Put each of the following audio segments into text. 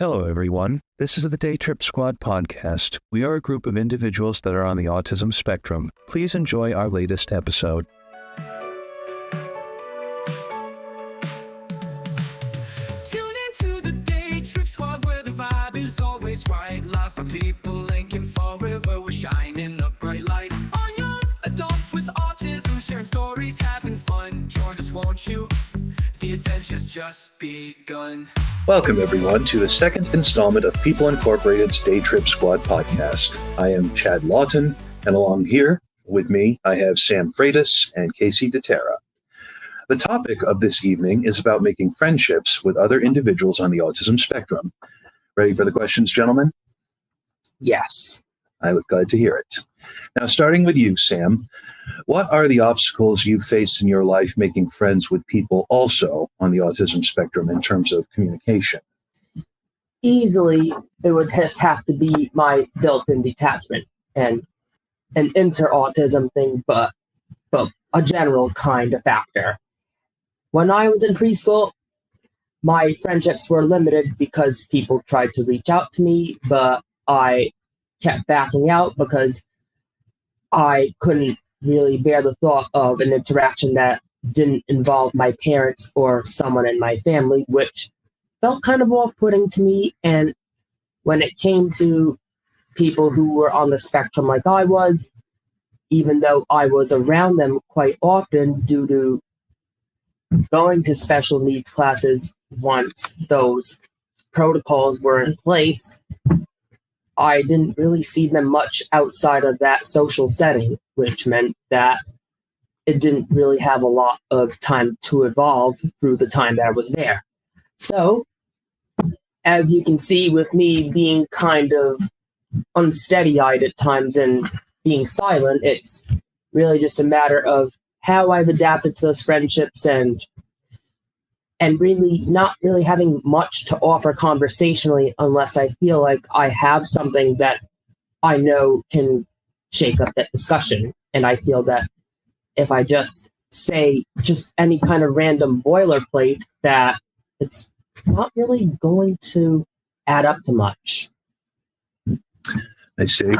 Hello, everyone. This is the Day Trip Squad podcast. We are a group of individuals that are on the autism spectrum. Please enjoy our latest episode. Tune into the Day Trip Squad where the vibe is always right. Live for people linking forever. We're shining a bright light on young adults with autism, sharing stories, having fun. Join us, won't you? The adventure's just begun. Welcome, everyone, to the second installment of People Incorporated's Day Trip Squad podcast. I am Chad Lawton, and along here with me, I have Sam Freitas and Casey DeTerra. The topic of this evening is about making friendships with other individuals on the autism spectrum. Ready for the questions, gentlemen? Yes. I was glad to hear it. Now, starting with you, Sam, what are the obstacles you've faced in your life making friends with people also on the autism spectrum in terms of communication? Easily, it would just have to be my built-in detachment and an inter-autism thing, but a general kind of factor. When I was in preschool, my friendships were limited because people tried to reach out to me, but I kept backing out because I couldn't really bear the thought of an interaction that didn't involve my parents or someone in my family, which felt kind of off-putting to me. And when it came to people who were on the spectrum like I was, even though I was around them quite often due to going to special needs classes once those protocols were in place, I didn't really see them much outside of that social setting, which meant that it didn't really have a lot of time to evolve through the time that I was there. So, as you can see with me being kind of unsteady-eyed at times and being silent, it's really just a matter of how I've adapted to those friendships and really not really having much to offer conversationally unless I feel like I have something that I know can shake up that discussion. And I feel that if I just say just any kind of random boilerplate, that it's not really going to add up to much. I see.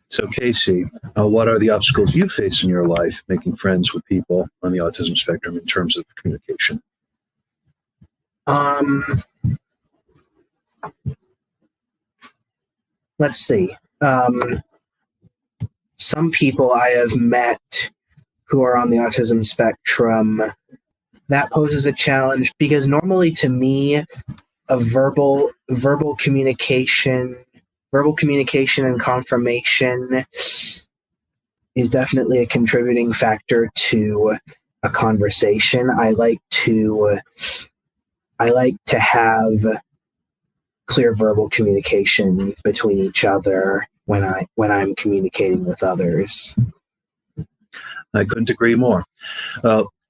So, Casey, what are the obstacles you face in your life making friends with people on the autism spectrum in terms of communication? Let's see. Some people I have met who are on the autism spectrum, that poses a challenge because normally to me, a verbal communication and confirmation is definitely a contributing factor to a conversation. I like to have clear verbal communication between each other when I'm communicating with others. I couldn't agree more.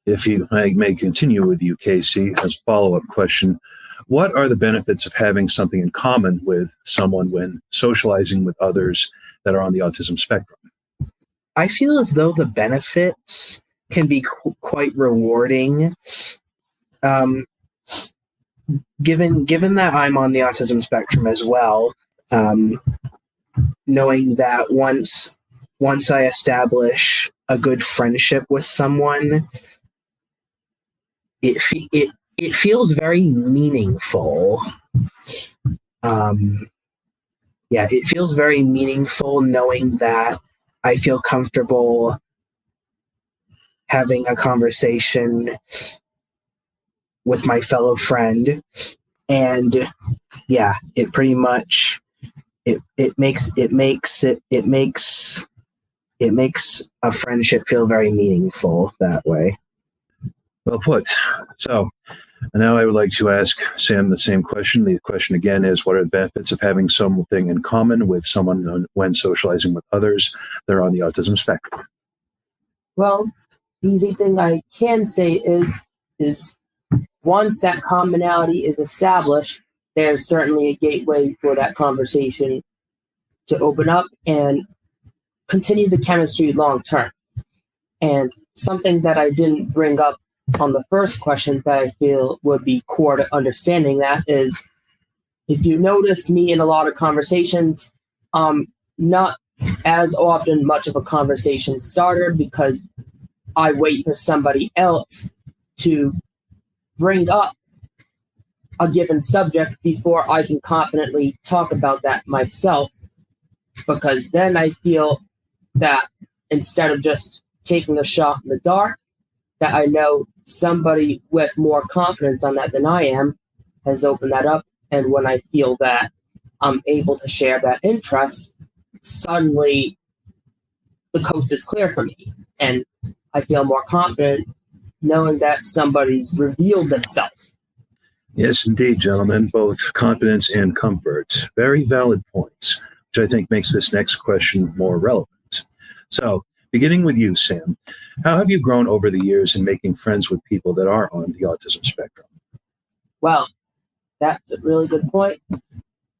If I may continue with you, Casey, as a follow-up question, what are the benefits of having something in common with someone when socializing with others that are on the autism spectrum? I feel as though the benefits can be quite rewarding. Given that I'm on the autism spectrum as well, knowing that once I establish a good friendship with someone, it feels very meaningful. It feels very meaningful knowing that I feel comfortable having a conversation with my fellow friend, and it pretty much it makes a friendship feel very meaningful that way. Well put. So now I would like to ask Sam the same question. The question again is, what are the benefits of having something in common with someone when socializing with others that are on the autism spectrum? Well, the easy thing I can say is once that commonality is established, there's certainly a gateway for that conversation to open up and continue the chemistry long term. And something that I didn't bring up on the first question that I feel would be core to understanding that is if you notice me in a lot of conversations, not as often much of a conversation starter because I wait for somebody else to bring up a given subject before I can confidently talk about that myself, because then I feel that instead of just taking a shot in the dark, that I know somebody with more confidence on that than I am has opened that up. And when I feel that I'm able to share that interest, suddenly the coast is clear for me. And I feel more confident knowing that somebody's revealed themselves. Yes, indeed, gentlemen, both confidence and comfort. Very valid points, which I think makes this next question more relevant. So, beginning with you, Sam, how have you grown over the years in making friends with people that are on the autism spectrum? Well, that's a really good point.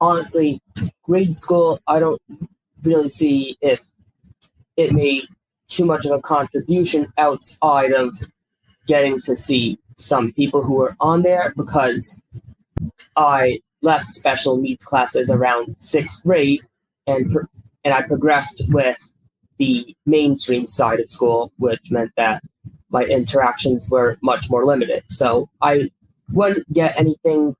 Honestly, grade school, I don't really see if it made too much of a contribution outside of getting to see some people who were on there, because I left special needs classes around sixth grade, and I progressed with the mainstream side of school, which meant that my interactions were much more limited. So I wouldn't get anything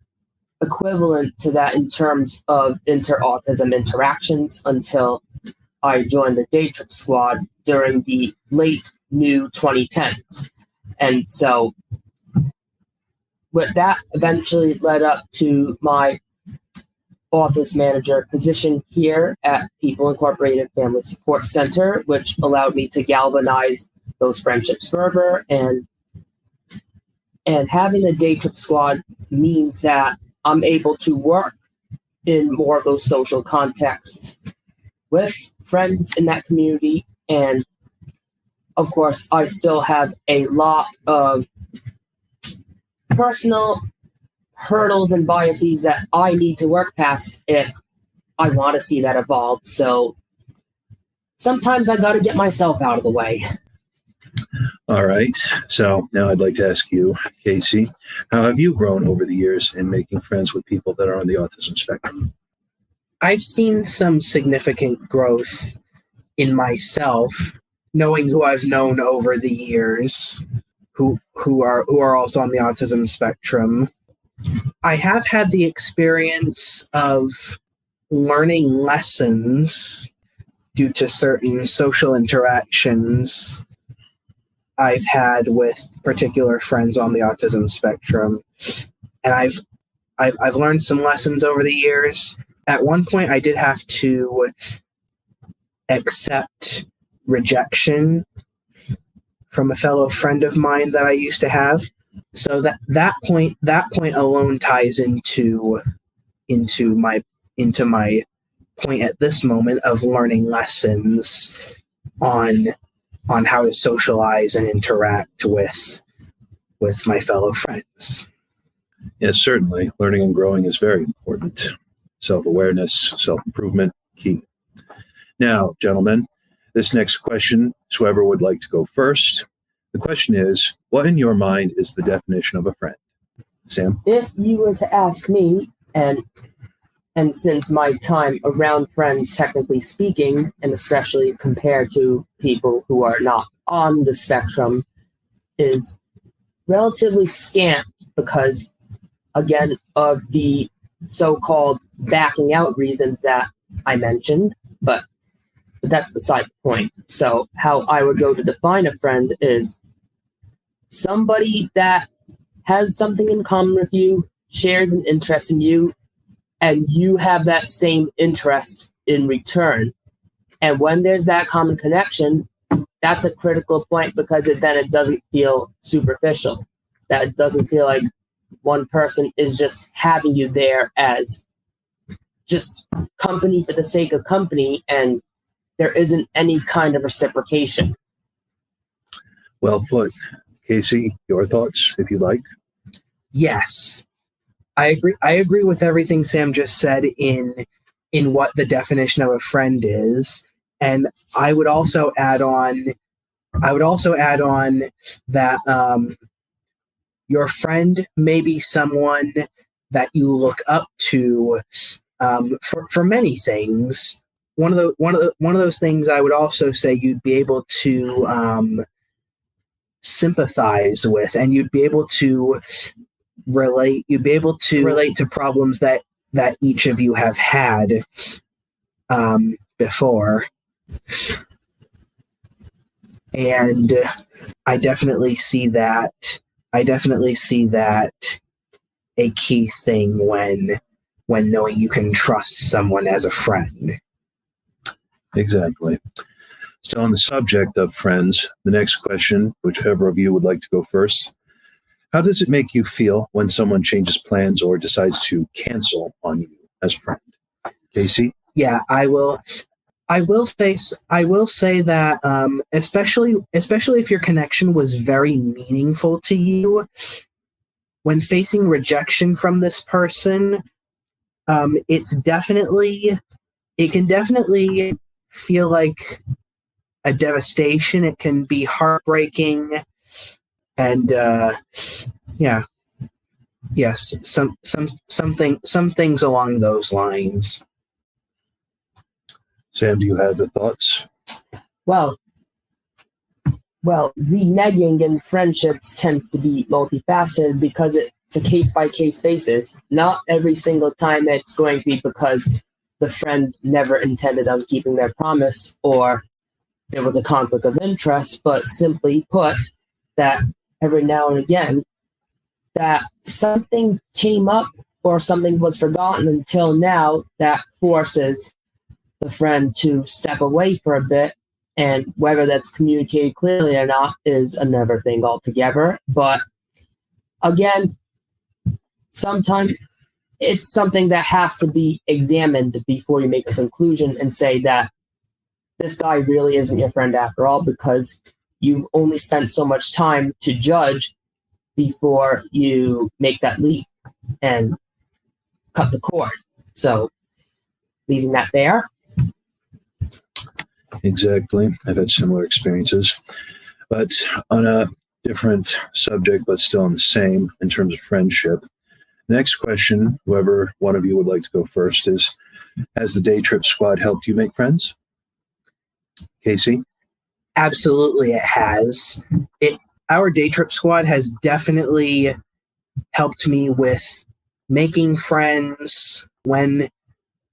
equivalent to that in terms of inter-autism interactions until I joined the Day Trip Squad during the late new 2010s. And so what that eventually led up to my office manager position here at People Incorporated Family Support Center, which allowed me to galvanize those friendships further. And having a Day Trip Squad means that I'm able to work in more of those social contexts with friends in that community. And of course, I still have a lot of personal hurdles and biases that I need to work past if I want to see that evolve. So sometimes I got to get myself out of the way. All right. So now I'd like to ask you, Casey, how have you grown over the years in making friends with people that are on the autism spectrum? I've seen some significant growth in myself, knowing who I've known over the years, who are also on the autism spectrum. I have had the experience of learning lessons due to certain social interactions I've had with particular friends on the autism spectrum, and I've learned some lessons over the years. At one point, I did have to accept rejection from a fellow friend of mine that I used to have. So that point alone ties into my point at this moment of learning lessons on how to socialize and interact with my fellow friends. Yes, certainly. Learning and growing is very important. Self-awareness, self-improvement, key. Now, gentlemen, this next question, whoever would like to go first. The question is, what in your mind is the definition of a friend? Sam? If you were to ask me, and since my time around friends, technically speaking, and especially compared to people who are not on the spectrum, is relatively scant because, again, of the so-called backing out reasons that I mentioned, but that's beside the point. So how I would go to define a friend is somebody that has something in common with you, shares an interest in you, and you have that same interest in return. And when there's that common connection, that's a critical point because it doesn't feel superficial. That it doesn't feel like one person is just having you there as just company for the sake of company, and there isn't any kind of reciprocation. Well put. Casey, your thoughts, if you like. Yes, I agree with everything Sam just said in what the definition of a friend is, and I would also add on that your friend may be someone that you look up to for many things. One of those things I would also say you'd be able to sympathize with, and you'd be able to relate. You'd be able to relate to problems that each of you have had before. And I definitely see that a key thing when knowing you can trust someone as a friend. Exactly. So on the subject of friends, the next question, whichever of you would like to go first, how does it make you feel when someone changes plans or decides to cancel on you as a friend? Casey? Yeah, I will say that especially if your connection was very meaningful to you, when facing rejection from this person, it can definitely feel like a devastation. It can be heartbreaking, and some things along those lines. Sam, do you have the thoughts? Well, reneging in friendships tends to be multifaceted because it's a case-by-case basis. Not every single time it's going to be because the friend never intended on keeping their promise or there was a conflict of interest, but simply put, that every now and again, that something came up or something was forgotten until now that forces the friend to step away for a bit, and whether that's communicated clearly or not is another thing altogether. But again, sometimes it's something that has to be examined before you make a conclusion and say that this guy really isn't your friend after all, because you've only spent so much time to judge before you make that leap and cut the cord. So leaving that there. Exactly. I've had similar experiences, but on a different subject, but still in the same in terms of friendship. Next question, whoever one of you would like to go first, is, has the Day Trip Squad helped you make friends? Casey? Absolutely, it has. Our Day Trip Squad has definitely helped me with making friends when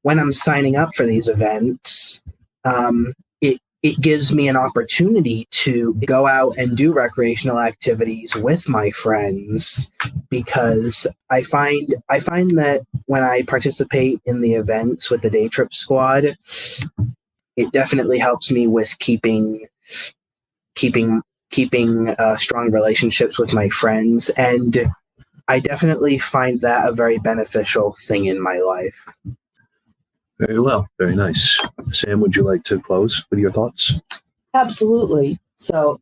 I'm signing up for these events. It gives me an opportunity to go out and do recreational activities with my friends, because I find that when I participate in the events with the Day Trip Squad, it definitely helps me with keeping strong relationships with my friends, and I definitely find that a very beneficial thing in my life. Very well. Very nice. Sam, would you like to close with your thoughts? Absolutely. So,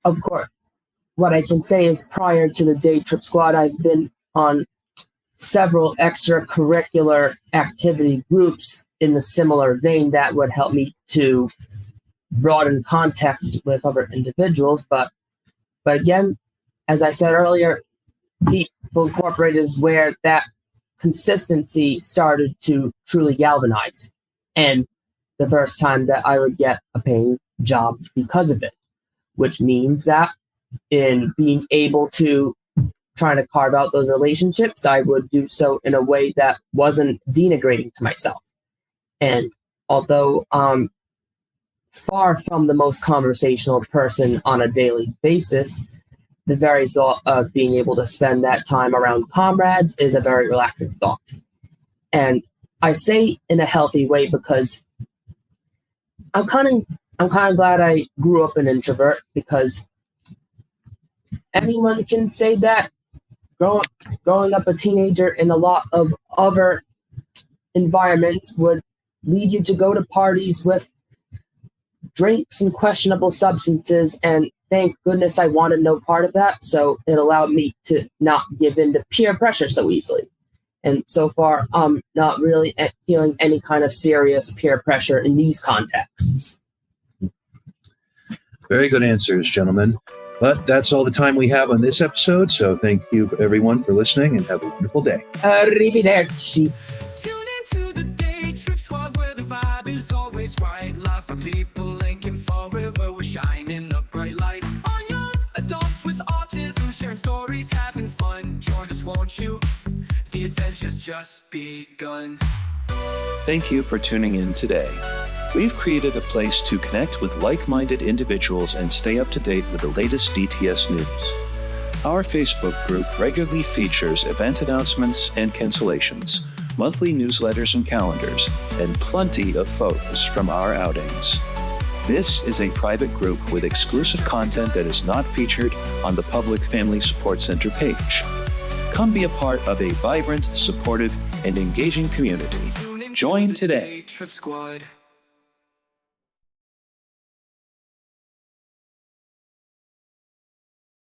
of course, what I can say is prior to the Day Trip Squad, I've been on several extracurricular activity groups in the similar vein that would help me to broaden context with other individuals. But again, as I said earlier, People Incorporated is where that consistency started to truly galvanize, and the first time that I would get a paying job because of it, which means that in being able to trying to carve out those relationships, I would do so in a way that wasn't denigrating to myself. And although I'm far from the most conversational person on a daily basis, the very thought of being able to spend that time around comrades is a very relaxing thought. And I say in a healthy way because I'm kind of glad I grew up an introvert, because anyone can say that growing up a teenager in a lot of other environments would lead you to go to parties with drinks and questionable substances, and thank goodness I wanted no part of that, so it allowed me to not give in to peer pressure so easily. And so far, I'm not really feeling any kind of serious peer pressure in these contexts. Very good answers, gentlemen. But that's all the time we have on this episode, so thank you everyone for listening and have a wonderful day. Arrivederci. Tune into the Day Trip Squad where the vibe is always right. Live for people linking forever. We're shining a bright light on young adults with autism, sharing stories, having fun. Join us, won't you? The adventure's just begun. Thank you for tuning in today. We've created a place to connect with like-minded individuals and stay up to date with the latest DTS news. Our Facebook group regularly features event announcements and cancellations, monthly newsletters and calendars, and plenty of photos from our outings. This is a private group with exclusive content that is not featured on the public Family Support Center page. Come be a part of a vibrant, supportive, and engaging community. Join today. Day Trip Squad.